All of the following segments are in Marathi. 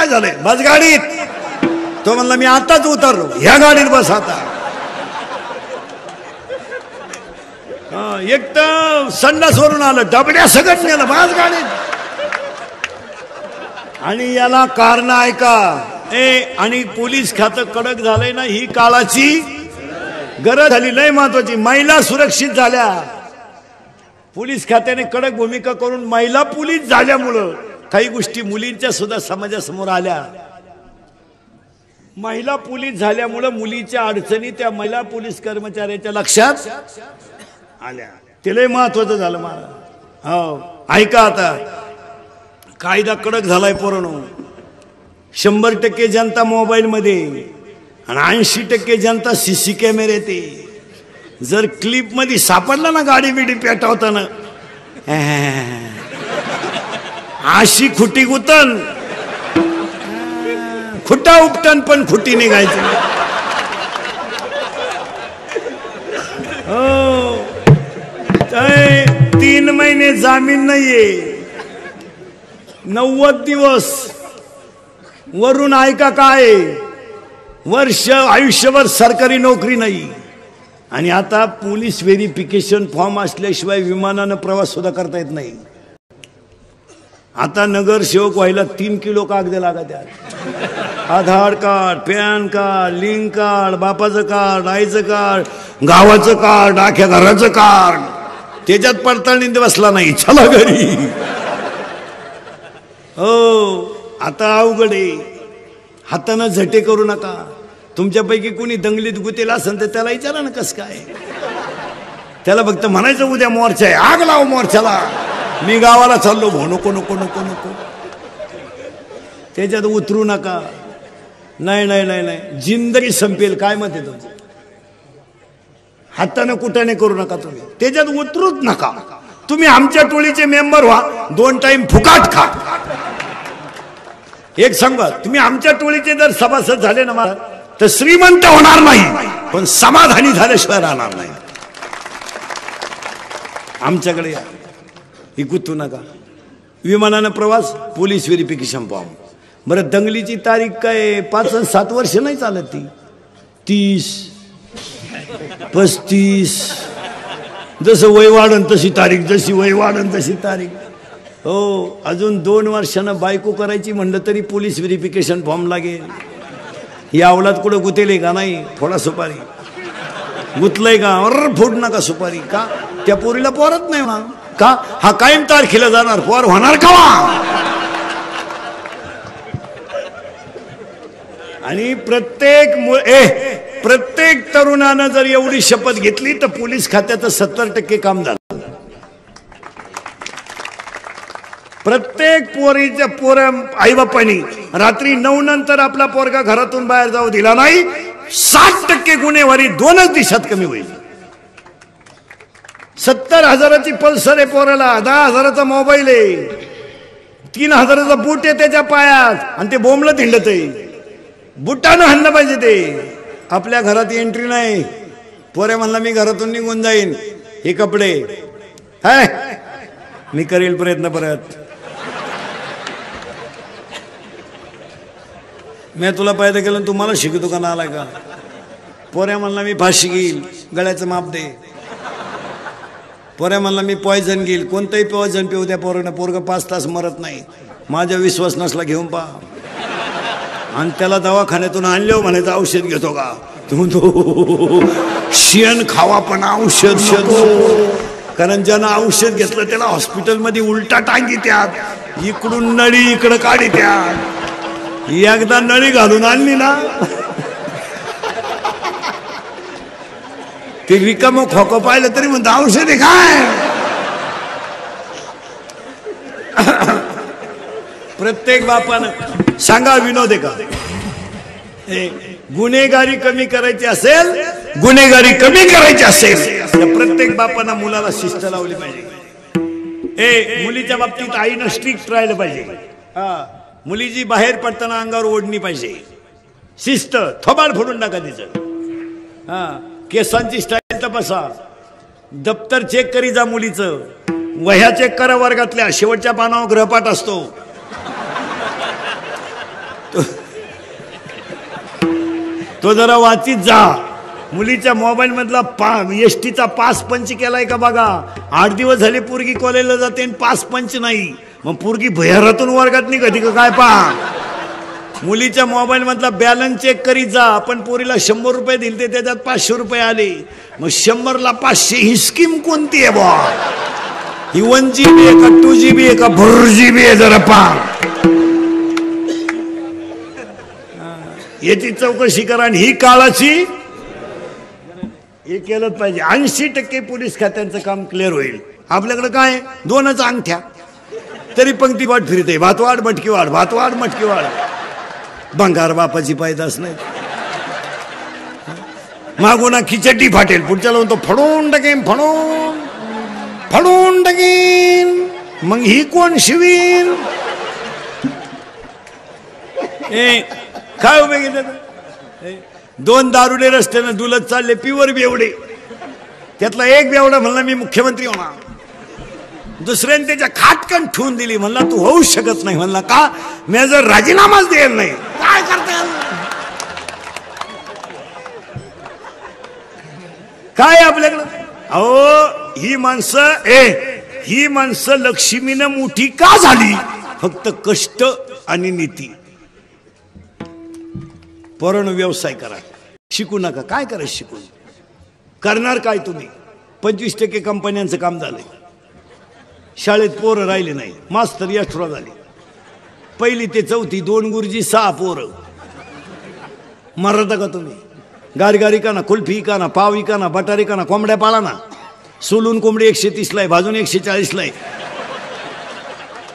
काय झालंय? बस गाडीत. तो म्हणला मी आताच उतरलो. ह्या गाडीत बस आता. एक तर संडासवरून आलं, डबड्या सगळं नेलं, बस गाडीत. आणि याला कारण ऐका, आणि पोलीस खातं कडक झालंय ना, ही काळाची गरज झाली. लय महत्वाची, महिला सुरक्षित झाल्या. पोलीस खात्याने कडक भूमिका करून महिला पोलीस झाल्यामुळं काही गोष्टी मुलींच्या सुद्धा समाजासमोर आल्या. महिला पोलीस झाल्यामुळं मुलीच्या अडचणी त्या महिला पोलीस कर्मचाऱ्याच्या लक्षात आल्या. ते लय महत्वाचं झालं मला. हो ऐका, आता कायदा कडक झालाय पोरांनो. 100% जनता मोबाईल मध्ये आणि 80% जनता सीसी कॅमेरे. ते जर क्लिप मध्ये सापडला ना गाडी बिडी पेटवताना, अशी खुटी गुतन, खुटा उपटन पण खुटी निघायची. हो 3 महिने जामीन नाहीये, 90 दिवस वरून ऐका काय, वर्ष आयुष्यभर सरकारी नोकरी नाही. आणि आता पोलीस व्हेरिफिकेशन फॉर्म असल्याशिवाय विमानानं प्रवास सुद्धा करता येत नाही. आता नगरसेवक व्हायला 3 किलो कागद लागत आहेत. Aadhaar card, PAN card, link card, बापाचं कार्ड, आईचं कार्ड, गावाचं कार्ड, अख्ख्या घराचं कार्ड. त्याच्यात पडताळणी बसला नाही, चला घरी. हो आता अवघड आहे. हातानं झटे करू नका. तुमच्यापैकी कोणी दंगलीत गुतेला असेल तर त्याला विचारा ना कसं काय. त्याला फक्त म्हणायचं उद्या मोर्चा आहे, आग लाव मोर्चाला, मी गावाला चाललो. नको नको नको नको, त्याच्यात उतरू नका. नाही नाही नाही नाही, जिंदगी संपेल. काय मत आहे तुमचं? हातानं कुटाने करू नका तुम्ही, त्याच्यात उतरूच नका. तुम्ही आमच्या टोळीचे मेंबर व्हा, 2 टाइम फुकाट खा. एक सांगा, तुम्ही आमच्या टोळीचे जर सभासद झाले ना तर श्रीमंत होणार नाही, पण समाधानी झाल्याशिवाय राहणार नाही. आमच्याकडे या, इकुतू नका. विमानानं प्रवास, पोलीस व्हेरिफिकेशन फॉर्म. बरं दंगलीची तारीख काय 5-7 वर्ष नाही चालत, ती 30, 35. जसं वय वाढन तशी तारीख, जशी वय वाढन तशी तारीख. हो अजून 2 वर्षानं बायको करायची म्हणलं तरी पोलीस व्हेरिफिकेशन फॉर्म लागेल. ही अवलाद कुठं गुतेले का नाही? फोडा सुपारी. गुतलंय का? फोड नका सुपारी. का? त्या पोरीला पोरत नाही ना का? हा कायम तारखेला जाणार, पोर होणार का? आणि प्रत्येक तरुणानं जर एवढी शपथ घेतली तर पोलीस खात्याचं 70% काम झालं. प्रत्येक पोऱ्या आईबापांनी रात्री 9 नंतर आपला पोरगा घरातून बाहेर जाऊ दिला नाही, 60% गुन्हेगारी 2च दिवसात कमी होईल. 70,000ची पल्सर आहे पोराला, 10,000चा मोबाईल आहे, 3,000चा बूट आहे त्याच्या पायात, आणि ते बोंबलं थिंडत आहे. बुटानं हाणलं पाहिजे. ते आपल्या घरात एंट्री नाही. पोऱ्या म्हणला मी घरातून निघून जाईन, हे कपडे हाय, मी करेल प्रयत्न परत. मी तुला पैदा केलं, तुम्हाला शिकतो का नालाय का? पोऱ्या म्हणला मी फाशी घेईल, गळ्याचं माप दे. पोऱ्या म्हणला मी पॉयझन घेईल, कोणतंही पॉयझन पिऊ द्या पोरानं, पोरगं 5 तास मरत नाही. माझा विश्वास नसला घेऊन पहा. आणि त्याला दवाखान्यातून आणल्यावर म्हणायचं औषध घेतो का? तो शेण खावा पण औषध शोध. कारण ज्यानं औषध घेतलं त्याला हॉस्पिटलमध्ये उलटा टांगी त्यात, इकडून नळी इकडं काढी त्यात. एकदा नळी घालून आणली ना ते रिकामं खोकं पाहिलं तरी म्हणतं औषध आहे काय. प्रत्येक बापानं सांगा, विनोद आहे का? गुन्हेगारी कमी करायची असेल, गुन्हेगारी कमी करायची असेल तर प्रत्येक बापानं मुलाला शिस्त लावली पाहिजे. मुलीच्या बाबतीत आईनं स्ट्रिक्ट राहिलं पाहिजे. मुलीची बाहेर पडताना अंगावर ओढणी पाहिजे, शिस्त. थोबाड फोडून टाका तिचं. केसांची स्टाईल तपासा, दप्तर चेक करी जा मुलीचं, वह्या चेक करा वर्गातल्या, शेवटच्या पानावर गृहपाठ असतो. तो जरा वाचीत जा. मुलीच्या मोबाईल मधला एसटीचा पास पंच केलाय का बघा. 8 दिवस झाले पोरगी कॉलेजला जाते आणि पास पंच नाही. मग पोरगी भैरातून वर्गात निघते का काय पहा. मुलीच्या मोबाईल मधला बॅलन्स चेक करीत जा. आपण पोरीला 100 रुपये दिले त्याच्यात 500 रुपये आले. मग 100 ला 500 ही स्कीम कोणती आहे बा. ही 1 GB आहे का 2 GB आहे का 4 GB आहे जरा पहा. याची चौकशी करा. आणि ही काळाची हे केलंच पाहिजे. 80% पोलीस खात्यांचं काम क्लिअर होईल. आपल्याकडे काय 2च अंगठ्या तरी पंक्ती वाट फिरते. भातवाड मटकी वाढ, भातवाड मटकी वाढ. भंगार बापाची पायदास नाही. मागून खिचडी फाटेल, पुढच्याला म्हणतो फडून टाकेन, फडून टाकेन. मग ही कोण शिवीन. काय उभे गेले. 2 दारुडे रस्त्यानं डुलत चालले, प्युअर बेवडे. त्यातला एक बेवडा म्हणला मी मुख्यमंत्री होणार. दुसऱ्याने त्याच्या खाटकन ठेवून दिली. म्हणला तू होऊ शकत नाही. म्हणला का. मी जर राजीनामाच द्यायला नाही. काय करता काय आपल्याकडं. अहो ही माणसं लक्ष्मीनं मोठी का झाली. फक्त कष्ट आणि नीती. पोरांनो व्यवसाय करा, शिकू नका. काय करायचं शिकून करणार काय तुम्ही. 25% कंपन्यांचं काम झालंय. शाळेत पोरं राहिले नाही. मास्तर एक्स्ट्रा झाले. 1ली ते 4थी 2 गुरुजी 6 पोरं. मरता का तुम्ही. गारगारी का ना, कुल्फी का ना, पाव का ना, बटारी का ना, कोंबड्या पाळा ना. सोलून कोंबडी 130 ला आहे, भाजून 140 ला आहे,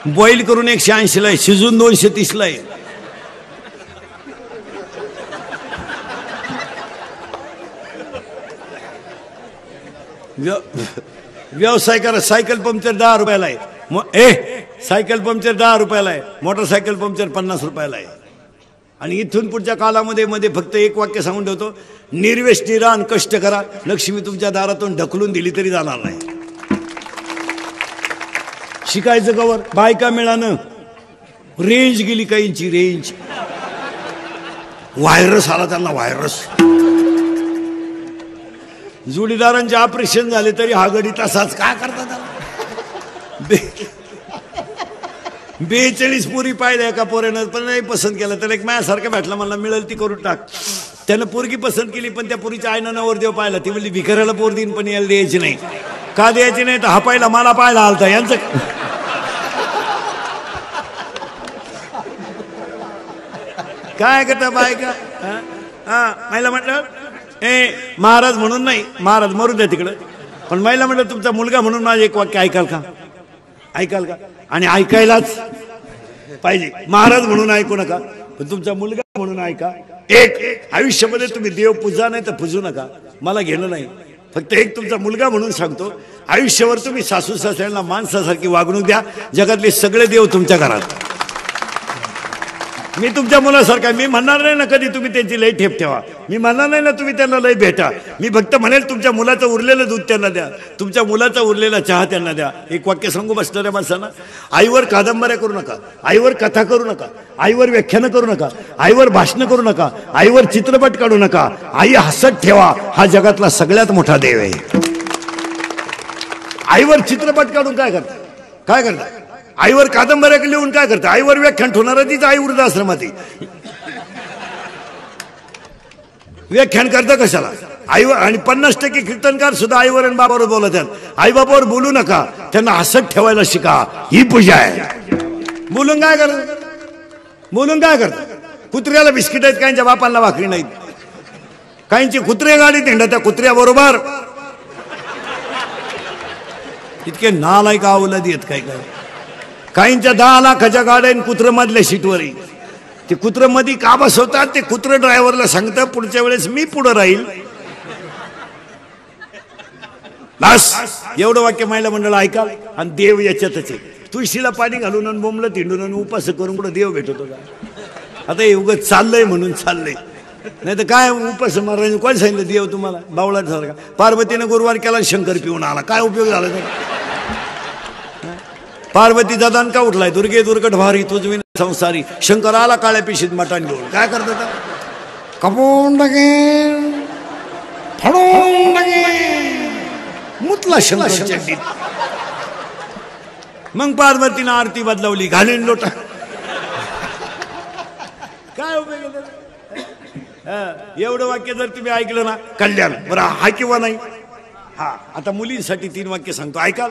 बॉईल करून 180 ला आहे, शिजून 230 ला आहे. व्यवसाय करा. सायकल पंक्चर 10 रुपयाला आहे. सायकल पंक्चर 10 रुपयाला आहे. मोटरसायकल पंक्चर 50 रुपयाला आहे. आणि इथून पुढच्या कालामध्ये फक्त एक वाक्य सांगून ठेवतो. निर्व्यसनी राहा आणि कष्ट करा. लक्ष्मी तुमच्या दारातून ढकलून दिली तरी जाणार नाही. शिकायचं कवर. बायका मिळानं रेंज गेली काहींची. रेंज व्हायरस आला त्यांना. व्हायरस. जोडीदारांचे ऑपरेशन झाले तरी हा गडी तसाच. काय करता त्याला. 42 पोरी पाहिल्या एका पोऱ्यानं, पण नाही पसंत केलं. त्याला एक माझ्यासारखा भेटला. मला मिळेल ती करून टाक. त्यानं पोरगी पसंत केली, पण त्या पोरीच्या आईनं नवरदेव पाहिला. ती म्हणली भिकाऱ्याला पोर देईन पण याला द्यायची नाही. का द्यायची नाही तर हा पाहिला मला पाहिला आलता. यांचं काय करता बायका. महिला म्हटलं महाराज म्हणून नाही, महाराज मरू द्या तिकडं. पण महिला म्हटलं तुमचा मुलगा म्हणून माझं एक वाक्य ऐकाल का. ऐकाल का. आणि ऐकायलाच पाहिजे. महाराज म्हणून ऐकू नका, पण तुमचा मुलगा म्हणून ऐका. एक आयुष्यामध्ये तुम्ही देव पूजा नाही तर पूजू नका. मला घेणं नाही. फक्त एक तुमचा मुलगा म्हणून सांगतो. आयुष्यावर तुम्ही सासू सासऱ्यांना माणसासारखी वागणूक द्या. जगातले सगळे देव तुमच्या घरात. मी तुमच्या मुलासारखा. मी म्हणणार नाही ना कधी तुम्ही त्यांची लई ठेप ठेवा. मी म्हणणार नाही ना तुम्ही त्यांना लई भेटा. मी फक्त म्हणेल तुमच्या मुलाचं उरलेलं दूध त्यांना द्या, तुमच्या मुलाचा उरलेला चहा त्यांना द्या. एक वाक्य सांगू बसणाऱ्या माणसांना. आईवर कादंबऱ्या करू नका, आईवर कथा करू नका, आईवर व्याख्यानं करू नका, आईवर भाषणं करू नका, आईवर चित्रपट काढू नका. आई हसत ठेवा. हा जगातला सगळ्यात मोठा देव आहे. आईवर चित्रपट काढून काय करता. काय करता. आईवर कादंबऱ्या लिहून काय करता. आईवर व्याख्यान ठेवणार तीच आई वृद्धाश्रमात. व्याख्यान करता कशाला. आईवर. आणि 50% कीर्तनकार सुद्धा आईवर आणि बाबावर बोलत आहेत. आई बाबावर बोलू नका, त्यांना हसत ठेवायला शिका. ही पूजा आहे. बोलून काय करत. बोलून काय करत. कुत्र्याला बिस्किट आहेत, काहींच्या बापांना भाकरी नाहीत. काहींची कुत्रे गाडीत हिंडा त्या कुत्र्या बरोबर. इतके नालायक अवलादी आहेत. काय काय काहींच्या 10 लाखाच्या गाड्या कुत्र मधल्या सीटवर. ते कुत्र मध्ये का बसवतात. ते कुत्र ड्रायव्हरला सांगतं पुढच्या वेळेस मी पुढे राहील. बस एवढं वाक्य महिला मंडळ ऐकाल. आणि देव याच्यातच आहे. तुळशीला पाणी घालून आणि बोंबलं तिंडून आणि उपास करून कुठं देव भेटतो का. आता हे उगाच चाललंय म्हणून चाललंय. नाही तर काय उपास मारायचं. कोण सांगितलं देव तुम्हाला. बावळा सारखा. पार्वतीने गुरुवार केला, शंकर पिऊन आला. काय उपयोग झाला. पार्वतीचा दणका उठलाय. दुर्गे दुर्गट भारी तुझ विना संसारी. शंकर आला काळ्या पिशीत मटाण घेऊन. काय करतात. कपून टाकेन, फाडून टाकेन, मुतला शंकर चड्डीत. मग पार्वतीनं आरती बदलवली, घालीन लोटा. काय उपयोग एवढं वाक्य जर तुम्ही ऐकलं ना कल्याण. बरं हा किंवा नाही हा. आता मुलींसाठी 3 वाक्य सांगतो, ऐका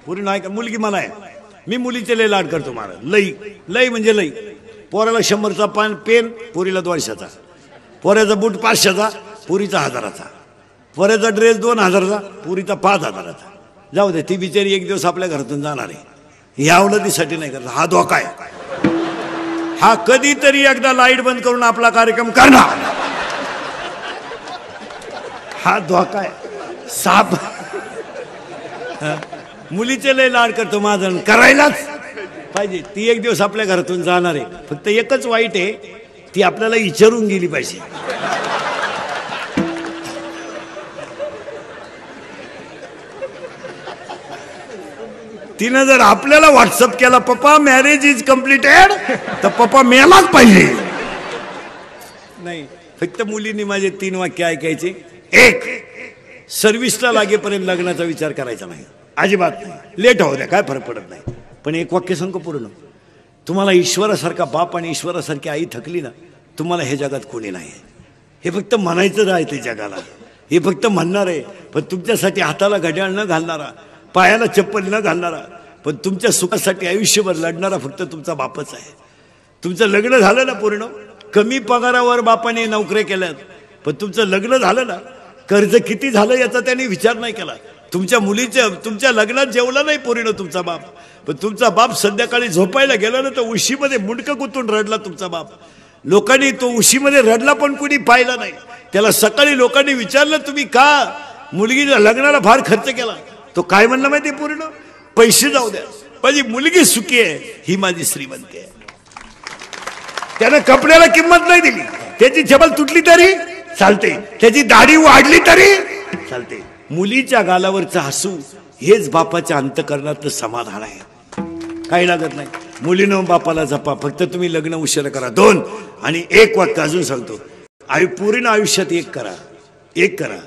पूर्ण ऐका. मुलगी मला आहे, मी मुलीचे लय लाड करतो. मला लई लई म्हणजे लई. पोराला 100चा पेन, पोरीला 200चा. पोऱ्याचा बूट 500चा, पुरीचा 1000चा. पोऱ्याचा ड्रेस 2000चा, पुरीचा 5000चा. जाऊ दे, ती बिचारी एक दिवस आपल्या घरातून जाणार आहे. ह्या अवलतीसाठी नाही करत. हा धोका आहे. हा कधीतरी एकदा लाईट बंद करून आपला कार्यक्रम करणार. हा धोका आहे. साप मुलीचे लय लाड करतो माझा, करायलाच पाहिजे. ती एक दिवस आपल्या घरातून जाणार आहे. फक्त एकच वाईट आहे, ती आपल्याला विचारून गेली पाहिजे. तिनं जर आपल्याला व्हॉट्सअप केला, पप्पा मॅरेज इज कम्प्लिटेड, तर पप्पा मेलाच पाहिजे. नाही, फक्त मुलींनी माझे 3 वाक्य ऐकायचे. 1, सर्व्हिसला लागेपर्यंत लग्नाचा विचार करायचा नाही, अजिबात नाही. लेट होऊ द्या, काय फरक पडत नाही. पण एक वाक्य सांगतो पूर्ण. तुम्हाला ईश्वरासारखा बाप आणि ईश्वरासारखी आई थकली ना, तुम्हाला हे जगात कोणी नाही. हे फक्त म्हणायचं राहते जगाला, हे फक्त म्हणणार आहे. पण तुमच्यासाठी हाताला घड्याळ न घालणारा, पायाला चप्पल न घालणारा, पण तुमच्या सुखासाठी आयुष्यभर लढणारा फक्त तुमचा बापच आहे. तुमचं लग्न झालं ना पूर्ण, कमी पगारावर बापाने नोकऱ्या केल्यात, पण तुमचं लग्न झालं ना, कर्ज किती झालं याचा त्याने विचार नाही केला. तुमच्या मुलीच्या तुमच्या लग्नात जेवला नाही पूर्ण तुमचा बाप, पण तुमचा बाप संध्याकाळी झोपायला गेला ना, तर उशीमध्ये मुंडकं गुंतून रडला तुमचा बाप. लोकांनी तो उशीमध्ये रडला पण कुणी पाहिला नाही. त्याला सकाळी लोकांनी विचारलं, तुम्ही का मुलगीच्या लग्नाला फार खर्च केला? तो काय म्हणला माहिती? पूर्ण पैसे जाऊ द्या, माझी मुलगी सुखी आहे, ही माझी श्रीमंती आहे. त्यानं कपड्याला किंमत नाही दिली. त्याची चपल तुटली तरी चालते, त्याची दाढी वाढली तरी चालते. मुलीच्या गालावरचं हसू हेच बापाच्या अंतःकरणातलं समाधान आहे. काही लागत नाही. मुलीनं बापाला जपा, फक्त तुम्ही लग्न उशिरा करा. 2 आणि 1 वाक्य अजून सांगतो, पूर्ण आयुष्यात 1 करा, 1 करा.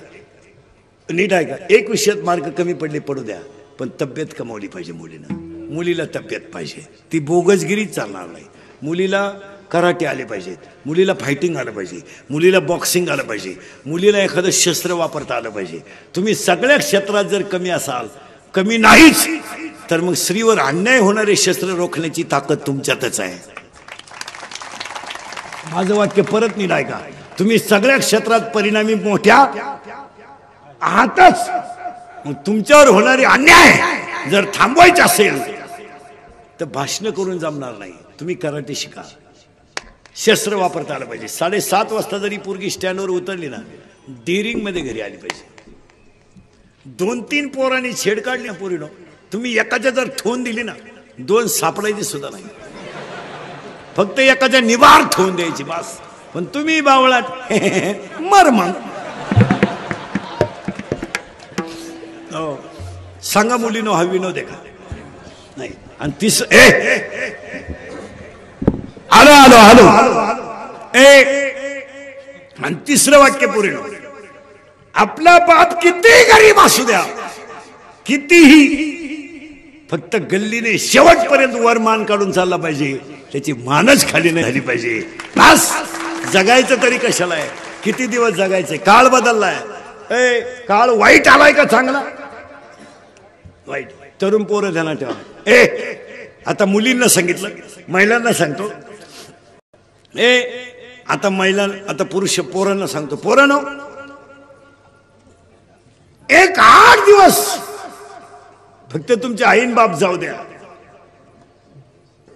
नीट आहे का? 1 विषयात मार्क कमी पडले पडू द्या, पण तब्येत कमावली पाहिजे मुलीनं. मुलीला तब्येत पाहिजे, ती बोगसगिरीच चालणार नाही. मुलीला कराटे आले पाहिजेत, मुलीला फायटिंग आलं पाहिजे, मुलीला बॉक्सिंग आलं पाहिजे, मुलीला एखादं शस्त्र वापरता आलं पाहिजे. तुम्ही सगळ्या क्षेत्रात जर कमी असाल, कमी नाहीच, तर मग स्त्रीवर अन्याय होणारे शस्त्र रोखण्याची ताकद तुमच्यातच आहे. माझं वाक्य परत नीट ऐका. तुम्ही सगळ्या क्षेत्रात परिणामी मोठ्या आहातच. मग तुमच्यावर होणारे अन्याय जर थांबवायचे असेल तर भाषण करून जमणार नाही. तुम्ही कराटे शिका, शस्त्र वापरता आलं पाहिजे. 7:30 वाजता जरी पोरगी स्टँडवर उतरली ना, डेअरिंग मध्ये घरी आली पाहिजे. 2-3 पोरांनी छेड काढली ना पोरीनो, तुम्ही एकाच्या जर ठोन दिली ना, 2 सापडायची सुद्धा नाही. फक्त एकाच्या निवार ठोन द्यायची बस. पण तुम्ही बावळाट मर मग. हो, सांगा मुलीनो, हा विनोद आहे का? नाही. आणि आलो आलो आलो आणि 3रं वाक्य पुरे. आपला बाप किती गरीब असू द्या, कितीही, फक्त गल्लीने शेवटपर्यंत वर मान काढून चालला पाहिजे, त्याची मानच खाली नाही झाली पाहिजे. बस. जगायचं तरी कशाला आहे? किती दिवस जगायचे? काळ बदललाय. काळ वाईट आलाय का चांगला? वाईट. तरुण पोरं ध्यानात ठेवा. आता मुलींना सांगितलं, महिलांना सांगतो. आता पुरुष पोरांना सांगतो. पोरांनो, 8 दिवस फक्त तुमचे आईन बाप जाऊ द्या.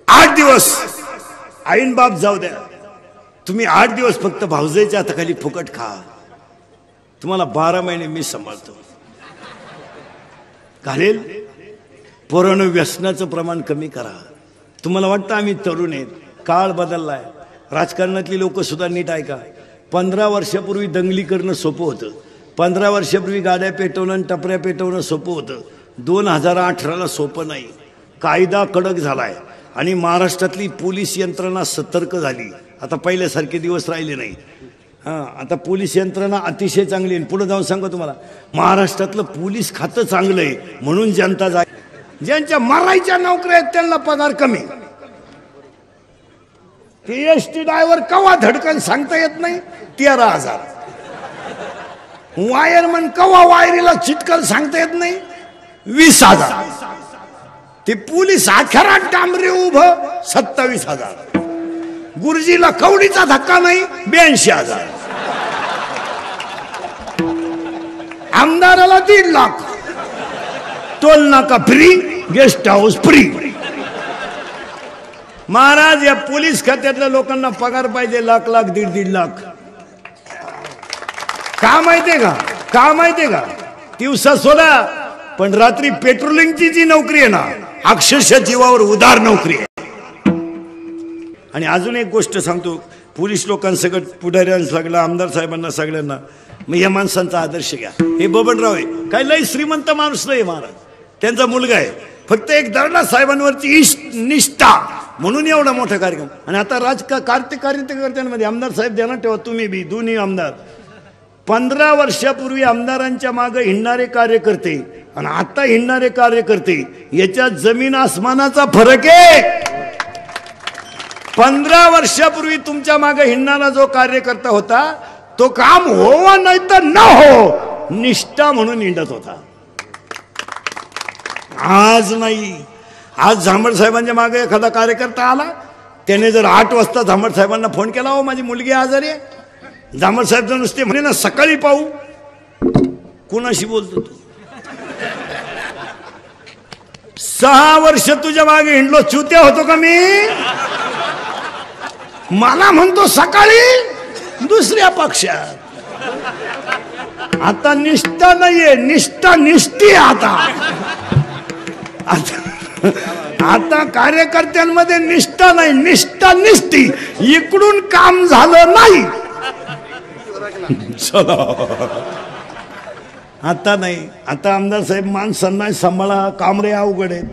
8 दिवस आईन बाप जाऊ द्या. तुम्ही 8 दिवस फक्त भाऊजाईच्या हाताखाली फुकट खा. तुम्हाला 12 महिने मी सांभाळतो. घालेल. पोरांनो, व्यसनाचं प्रमाण कमी करा. तुम्हाला वाटतं आम्ही तरुण आहेत, काळ बदललाय. राजकारणातली लोक सुद्धा नीट ऐका. 15 वर्षापूर्वी दंगली करणं सोपं होतं. 15 वर्षापूर्वी गाड्या पेटवणं आणि टपऱ्या पेटवणं सोपं होतं. 2018ला सोपं नाही. कायदा कडक झालाय आणि महाराष्ट्रातली पोलीस यंत्रणा सतर्क झाली. आता पहिल्यासारखे दिवस राहिले नाही. आता पोलीस यंत्रणा अतिशय चांगली आहे. पुढे जाऊन सांगतो तुम्हाला, महाराष्ट्रातलं पोलीस खातं चांगलं आहे म्हणून जनता जाय. ज्यांच्या मरायच्या नोकऱ्या आहेत त्यांना पगार कमी. एसटी ड्रायव्हर कवा धडकन सांगता येत नाही 13,000. वायरमन कवा वायरीला चिटकल सांगता येत नाही 20,000. ते पोलीस आखरात डांबरे उभं 27,000. गुरुजीला कवडीचा धक्का नाही 82,000. आमदाराला 1.5 लाख. टोल नाका free, guest house free. Maharaj या पोलीस खात्यातल्या लोकांना पगार पाहिजे लाख लाख 1.5 लाख. का माहितीये का? का माहितीये का? दिवसा सोडा पण रात्री पेट्रोलिंगची जी नोकरी आहे ना, अक्षरशः जीवावर उदार नोकरी आहे. आणि अजून एक गोष्ट सांगतो, पोलीस लोकांसकट पुढाऱ्यांना सगळं, आमदार साहेबांना सगळ्यांना, मग या माणसांचा आदर्श घ्या. हे बबनराव आहे, काय लय श्रीमंत माणूस नाही महाराज, त्यांचा मुलगा आहे, फक्त एक दर्डा साहेबांवरची निष्ठा म्हणून एवढा मोठा कार्यक्रम. आणि आता कार्यकर्त्यांमध्ये आमदार साहेब द्या ना, तेव्हा तुम्ही बी दोन्ही आमदार. 15 वर्षापूर्वी आमदारांच्या मागे हिंडणारे कार्यकर्ते आणि आता हिंडणारे कार्यकर्ते याच्यात जमीन आसमानाचा फरक आहे. 15 वर्षापूर्वी तुमच्या मागे हिंडणारा जो कार्यकर्ता होता तो काम हो नाही तर न हो निष्ठा म्हणून हिंडत होता. आज नाही. आज झांबड साहेबांच्या मागे एखादा कार्यकर्ता आला, त्याने जर 8 वाजता झांबड साहेबांना फोन केला, हो माझी मुलगी आजारी आहे, झांबड साहेब जर नुसते म्हणे ना सकाळी पाहू, कुणाशी बोलतो तू? 6 वर्ष तुझ्या मागे हिंडलो, चुत्या होतो का मी? मला म्हणतो सकाळी दुसऱ्या पक्षात. आता निष्ठा नाहीये, निष्ठा निष्ठी. आता कार्यकर्त्यांमध्ये निष्ठा नाही, निष्ठा निष्ठी. इकडून काम झालं नाही, आता नाही. आता आमदार साहेब माणसांना सांभाळा, कामरे अवघड आहेत.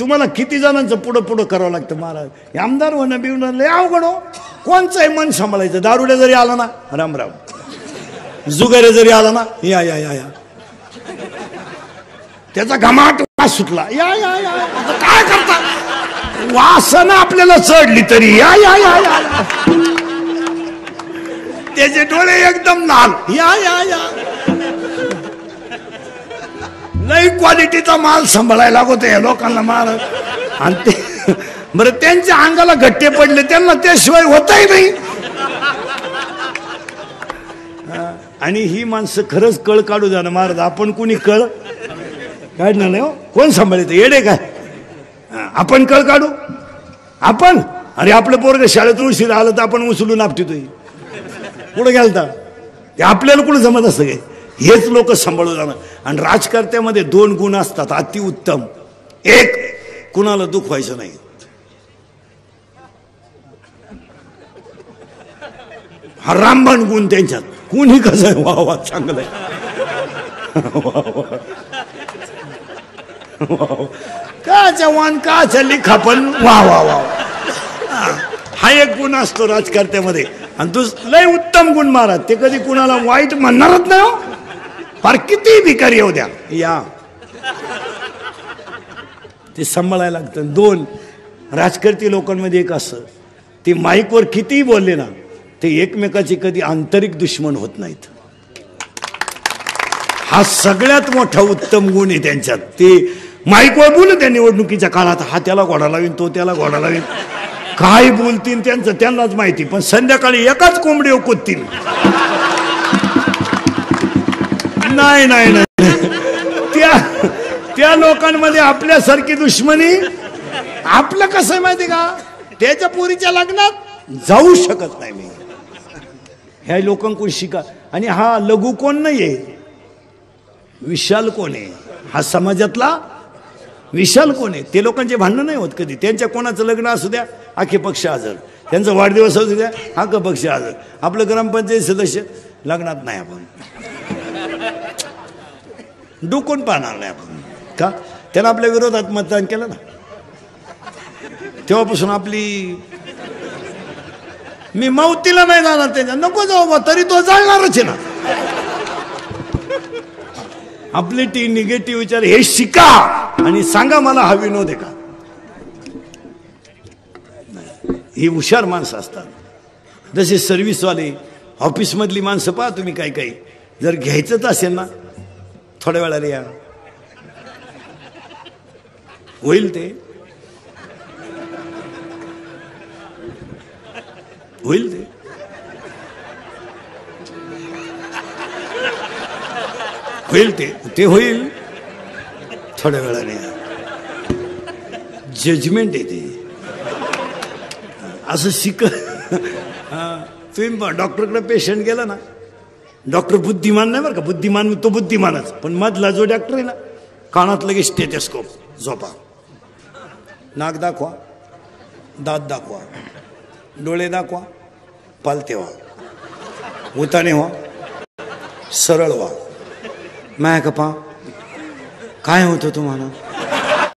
तुम्हाला किती जणांचं पुढं पुढं करावं लागतं महाराज. आमदार होणं बिवणं लय अवघड हो. कोणचंही मन सांभाळायचं. दारुडे जरी आला ना राम राम, जुगारे जरी आला ना या या या या, त्याचा घमाट वास सुटला, या या या. आता काय करता, वासना आपल्याला चढली तरी या या या या, त्याचे डोळे एकदम लाल, या या या. लई क्वालिटीचा माल सांभाळायला लागतो या लोकांना महाराज. आणि ते बरं त्यांच्या अंगाला घट्टे पडले, त्यांना त्याशिवाय होतही नाही. आणि ही माणसं खरंच कळ काढू जाणं महाराज. आपण कुणी कळ काढणार नाही हो. कोण सांभाळायचं, येडे काय आपण कळ काढू? आपण अरे आपलं पोरग शाळेत उशीर आलं तर आपण उचलून आपटितोय. कुठं गेलता ते आपल्याला कुठं जमत असतं काय? हेच लोक सांभाळू जाणं. आणि राजकारत्यामध्ये 2 गुण असतात अतिउत्तम. एक, कुणाला दुःख व्हायचं नाही. हा रामबाण गुण त्यांच्यात. कुणी कसं आहे, वा वा चांगलं आहे, का जवान का लिखा पण वा वा वा. हा एक गुण असतो राजकारत्यामध्ये. आणि लय उत्तम गुण महाराज, ते कधी कुणाला वाईट म्हणणारच नाही हो. फार किती भिकारी येऊ द्या या, ते सांभाळायला लागतं. 2, राजकारती लोकांमध्ये एक असं, ते माईकवर कितीही बोलले ना, ते एकमेकाचे कधी आंतरिक दुश्मन होत नाहीत. हा सगळ्यात मोठा उत्तम गुण आहे त्यांच्यात. ते माईकवर बोलू त्या निवडणुकीच्या काळात, हा त्याला घोडा लावीन, तो त्याला घोडा लावीन, काय बोलतील त्यांचं त्यांनाच माहिती. पण संध्याकाळी एकाच कोंबडी ओकतील. नाही नाही नाही, त्या लोकांमध्ये आपल्यासारखी दुश्मनी. आपलं कसं माहिती का, त्याच्या पोरीच्या लग्नात जाऊ शकत नाही मी. ह्या लोकांकडून शिका. आणि हा लघु कोण नाहीये, विशाल कोण आहे. हा समाजातला विशाल कोण आहे. ते लोकांचे भांडणं नाही होत कधी. त्यांच्या कोणाचं लग्न असू द्या, आखे पक्ष हजर. त्यांचा वाढदिवस असू द्या, आख पक्ष हजर. आपलं ग्रामपंचायत सदस्य लग्नात नाही, आपण डुकून पाहणार नाही आपण. का त्यानं आपल्या विरोधात मतदान केलं ना, तेव्हापासून आपली मी मौतीला नाही जाणार त्याच्या, नको जाऊ बा, तरी तो जाळणारच आहे ना. आपले ती निगेटिव्ह विचार हे शिका आणि सांगा मला हा विनोद आहे का. ही हुशार माणसं असतात. जसे सर्व्हिसवाले, ऑफिसमधली माणसं पहा तुम्ही, काही काही जर घ्यायचंच असेल ना, थोड्या वेळाला या, होईल ते, होईल ते. होईल ते होईल थोड्या वेळाने. जजमेंट येते असं शिक. तुम्ही डॉक्टरकडे पेशंट गेला ना, डॉक्टर बुद्धिमान नाही बरं का, बुद्धिमान तो बुद्धिमानच, पण मधला जो डॉक्टर आहे ना, कानात लगेच स्टेथोस्कोप, झोपा, नाक दाखवा, दात दाखवा, डोळे दाखवा, पालते व्हा, उताने व्हा, सरळ व्हा, माय कपा काय होतं तुम्हाला.